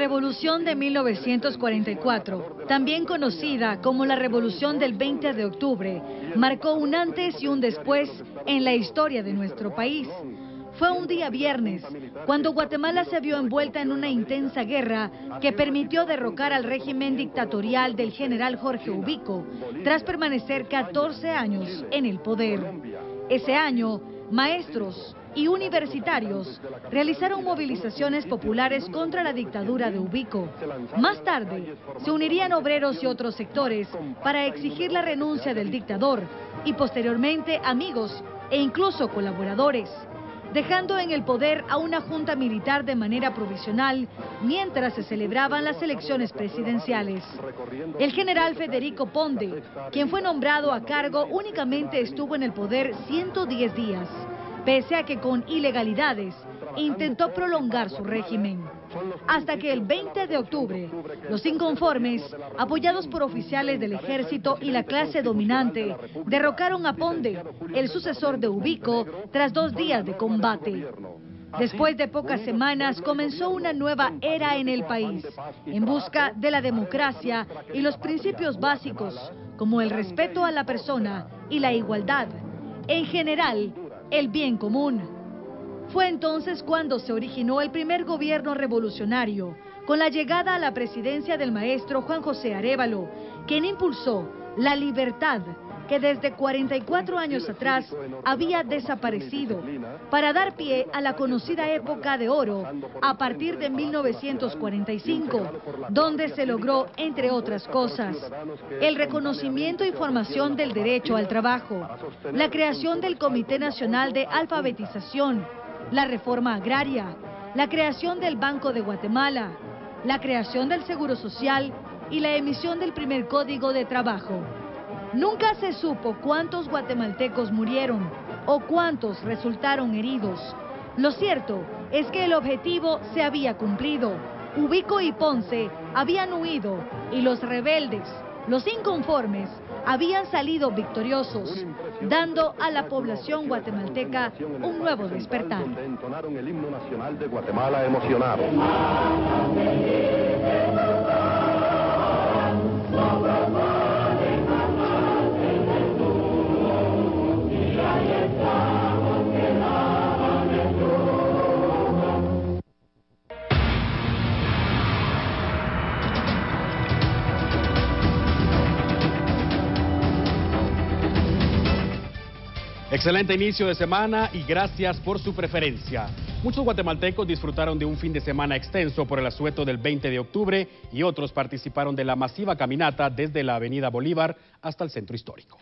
Revolución de 1944, también conocida como la Revolución del 20 de octubre, marcó un antes y un después en la historia de nuestro país. Fue un día viernes, cuando Guatemala se vio envuelta en una intensa guerra que permitió derrocar al régimen dictatorial del general Jorge Ubico, tras permanecer 14 años en el poder. Ese año, maestros y universitarios realizaron movilizaciones populares contra la dictadura de Ubico. Más tarde, se unirían obreros y otros sectores para exigir la renuncia del dictador y posteriormente amigos e incluso colaboradores, dejando en el poder a una junta militar de manera provisional mientras se celebraban las elecciones presidenciales. El general Federico Ponde, quien fue nombrado a cargo, únicamente estuvo en el poder 110 días, pese a que con ilegalidades intentó prolongar su régimen. Hasta que el 20 de octubre, los inconformes, apoyados por oficiales del ejército y la clase dominante, derrocaron a Ponde, el sucesor de Ubico, tras 2 días de combate. Después de pocas semanas comenzó una nueva era en el país, en busca de la democracia y los principios básicos, como el respeto a la persona y la igualdad. En general, el bien común. Fue entonces cuando se originó el primer gobierno revolucionario, con la llegada a la presidencia del maestro Juan José Arévalo, quien impulsó la libertad que desde 44 años atrás había desaparecido, para dar pie a la conocida época de oro a partir de 1945, donde se logró, entre otras cosas, el reconocimiento y formación del derecho al trabajo, la creación del Comité Nacional de Alfabetización, la reforma agraria, la creación del Banco de Guatemala, la creación del Seguro Social y la emisión del primer Código de Trabajo. Nunca se supo cuántos guatemaltecos murieron o cuántos resultaron heridos. Lo cierto es que el objetivo se había cumplido. Ubico y Ponce habían huido y los rebeldes, los inconformes, habían salido victoriosos, dando a la población guatemalteca un nuevo despertar. Entonaron el himno nacional de Guatemala emocionado. Excelente inicio de semana y gracias por su preferencia. Muchos guatemaltecos disfrutaron de un fin de semana extenso por el asueto del 20 de octubre y otros participaron de la masiva caminata desde la Avenida Bolívar hasta el centro histórico.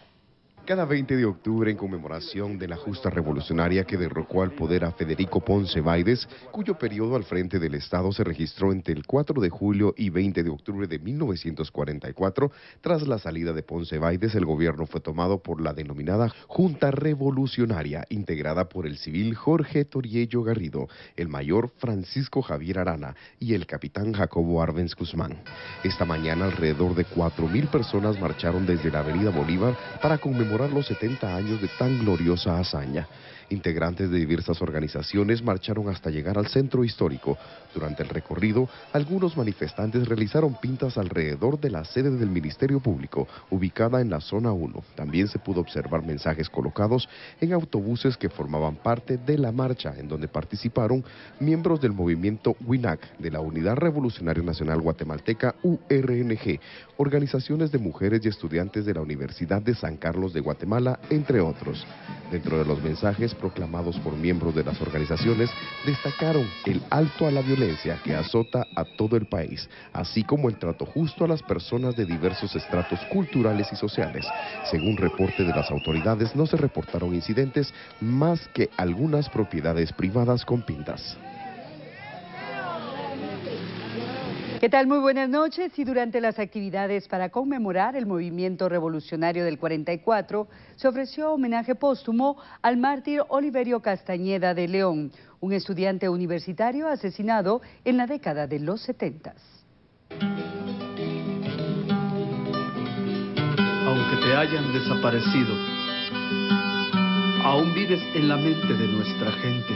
Cada 20 de octubre, en conmemoración de la justa revolucionaria que derrocó al poder a Federico Ponce Báidez, cuyo periodo al frente del Estado se registró entre el 4 de julio y 20 de octubre de 1944, tras la salida de Ponce Báidez, el gobierno fue tomado por la denominada Junta Revolucionaria, integrada por el civil Jorge Toriello Garrido, el mayor Francisco Javier Arana y el capitán Jacobo Arbenz Guzmán. Esta mañana, alrededor de 4.000 personas marcharon desde la Avenida Bolívar para conmemorar los 70 años de tan gloriosa hazaña. Integrantes de diversas organizaciones marcharon hasta llegar al centro histórico. Durante el recorrido, algunos manifestantes realizaron pintas alrededor de la sede del Ministerio Público, ubicada en la zona 1. También se pudo observar mensajes colocados en autobuses que formaban parte de la marcha, en donde participaron miembros del movimiento WINAC, de la Unidad Revolucionaria Nacional Guatemalteca, URNG, organizaciones de mujeres y estudiantes de la Universidad de San Carlos de Guatemala, entre otros. Dentro de los mensajes proclamados por miembros de las organizaciones, destacaron el alto a la violencia que azota a todo el país, así como el trato justo a las personas de diversos estratos culturales y sociales. Según reporte de las autoridades, no se reportaron incidentes más que algunas propiedades privadas con pintas. ¿Qué tal? Muy buenas noches. Y durante las actividades para conmemorar el movimiento revolucionario del 44, se ofreció homenaje póstumo al mártir Oliverio Castañeda de León, un estudiante universitario asesinado en la década de los 70. Aunque te hayan desaparecido, aún vives en la mente de nuestra gente.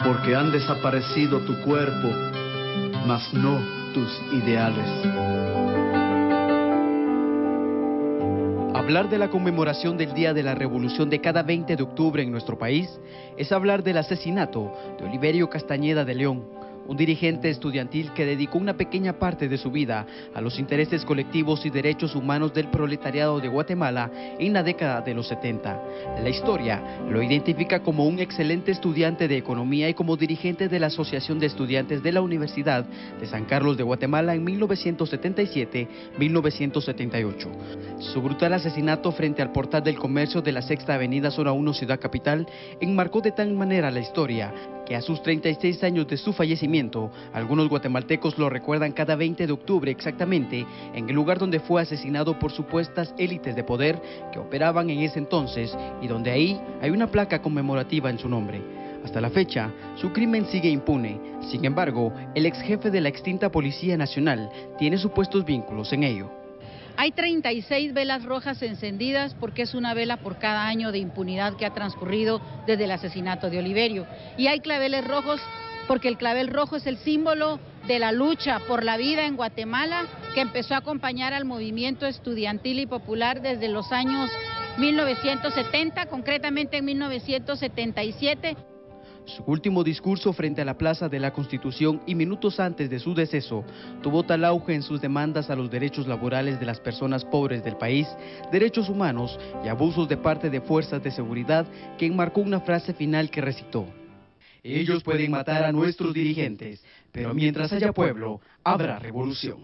porque han desaparecido tu cuerpo, mas no tus ideales. Hablar de la conmemoración del Día de la Revolución de cada 20 de octubre en nuestro país es hablar del asesinato de Oliverio Castañeda de León, un dirigente estudiantil que dedicó una pequeña parte de su vida a los intereses colectivos y derechos humanos del proletariado de Guatemala en la década de los 70. La historia lo identifica como un excelente estudiante de economía y como dirigente de la Asociación de Estudiantes de la Universidad de San Carlos de Guatemala en 1977-1978. Su brutal asesinato frente al portal del comercio de la Sexta Avenida Zona 1 Ciudad Capital enmarcó de tal manera la historia que a sus 36 años de su fallecimiento, algunos guatemaltecos lo recuerdan cada 20 de octubre exactamente en el lugar donde fue asesinado por supuestas élites de poder que operaban en ese entonces y donde ahí hay una placa conmemorativa en su nombre. Hasta la fecha, su crimen sigue impune. Sin embargo, el ex jefe de la extinta Policía Nacional tiene supuestos vínculos en ello. Hay 36 velas rojas encendidas porque es una vela por cada año de impunidad que ha transcurrido desde el asesinato de Oliverio. Y hay claveles rojos porque el clavel rojo es el símbolo de la lucha por la vida en Guatemala que empezó a acompañar al movimiento estudiantil y popular desde los años 1970, concretamente en 1977. Su último discurso frente a la Plaza de la Constitución y minutos antes de su deceso tuvo tal auge en sus demandas a los derechos laborales de las personas pobres del país, derechos humanos y abusos de parte de fuerzas de seguridad que enmarcó una frase final que recitó: ellos pueden matar a nuestros dirigentes, pero mientras haya pueblo, habrá revolución.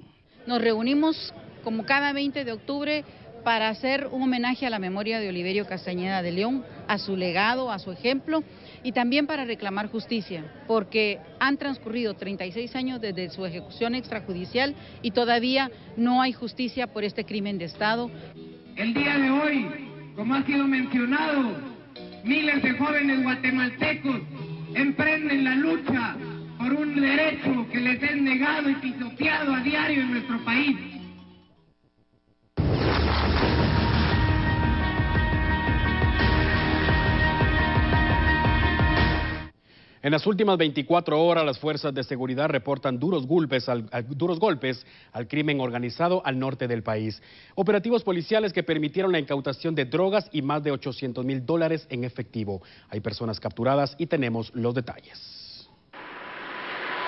Nos reunimos como cada 20 de octubre para hacer un homenaje a la memoria de Oliverio Castañeda de León, a su legado, a su ejemplo, y también para reclamar justicia, porque han transcurrido 36 años desde su ejecución extrajudicial y todavía no hay justicia por este crimen de Estado. El día de hoy, como ha sido mencionado, miles de jóvenes guatemaltecos emprenden la lucha por un derecho que les es negado y pisoteado a diario en nuestro país. En las últimas 24 horas, las fuerzas de seguridad reportan duros golpes al crimen organizado al norte del país. Operativos policiales que permitieron la incautación de drogas y más de $800,000 en efectivo. Hay personas capturadas y tenemos los detalles.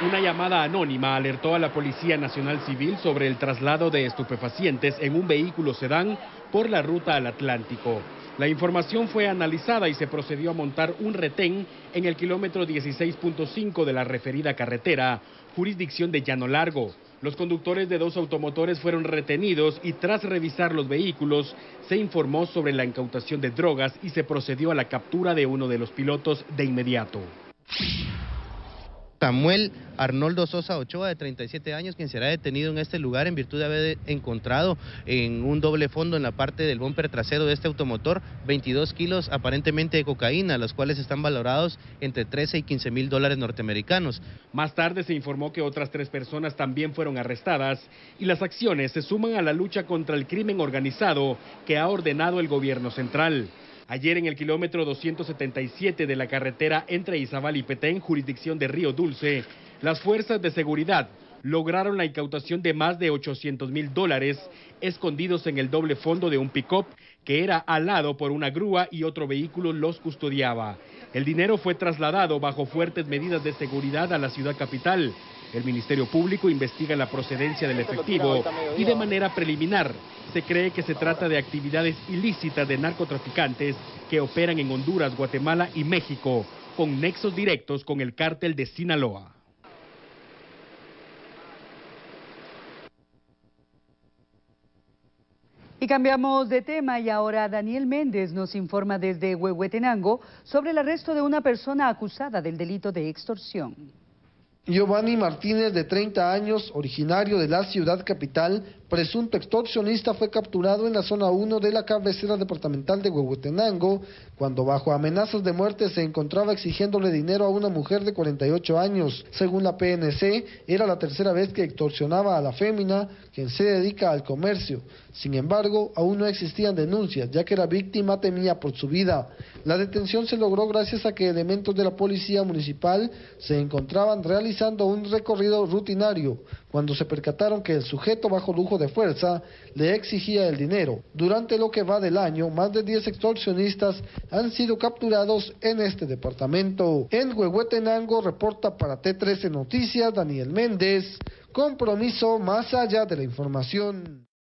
Una llamada anónima alertó a la Policía Nacional Civil sobre el traslado de estupefacientes en un vehículo sedán por la ruta al Atlántico. La información fue analizada y se procedió a montar un retén en el kilómetro 16.5 de la referida carretera, jurisdicción de Llano Largo. Los conductores de 2 automotores fueron retenidos y tras revisar los vehículos se informó sobre la incautación de drogas y se procedió a la captura de uno de los pilotos de inmediato. Samuel Arnoldo Sosa Ochoa, de 37 años, quien será detenido en este lugar en virtud de haber encontrado en un doble fondo en la parte del bumper trasero de este automotor 22 kilos aparentemente de cocaína, los cuales están valorados entre 13 y 15 mil dólares norteamericanos. Más tarde se informó que otras 3 personas también fueron arrestadas y las acciones se suman a la lucha contra el crimen organizado que ha ordenado el gobierno central. Ayer en el kilómetro 277 de la carretera entre Izabal y Petén, jurisdicción de Río Dulce, las fuerzas de seguridad lograron la incautación de más de $800,000 escondidos en el doble fondo de un pick-up que era alado por una grúa y otro vehículo los custodiaba. El dinero fue trasladado bajo fuertes medidas de seguridad a la ciudad capital. El Ministerio Público investiga la procedencia del efectivo y de manera preliminar se cree que se trata de actividades ilícitas de narcotraficantes que operan en Honduras, Guatemala y México, con nexos directos con el cártel de Sinaloa. Y cambiamos de tema y ahora Daniel Méndez nos informa desde Huehuetenango sobre el arresto de una persona acusada del delito de extorsión. Giovanni Martínez, de 30 años, originario de la ciudad capital, presunto extorsionista fue capturado en la zona 1 de la cabecera departamental de Huehuetenango, cuando bajo amenazas de muerte se encontraba exigiéndole dinero a una mujer de 48 años. Según la PNC, era la tercera vez que extorsionaba a la fémina, quien se dedica al comercio. Sin embargo, aún no existían denuncias, ya que la víctima temía por su vida. La detención se logró gracias a que elementos de la policía municipal se encontraban realizando un recorrido rutinario, cuando se percataron que el sujeto bajo lujo de fuerza le exigía el dinero. Durante lo que va del año, más de 10 extorsionistas han sido capturados en este departamento. En Huehuetenango reporta para T13 Noticias Daniel Méndez. Compromiso más allá de la información.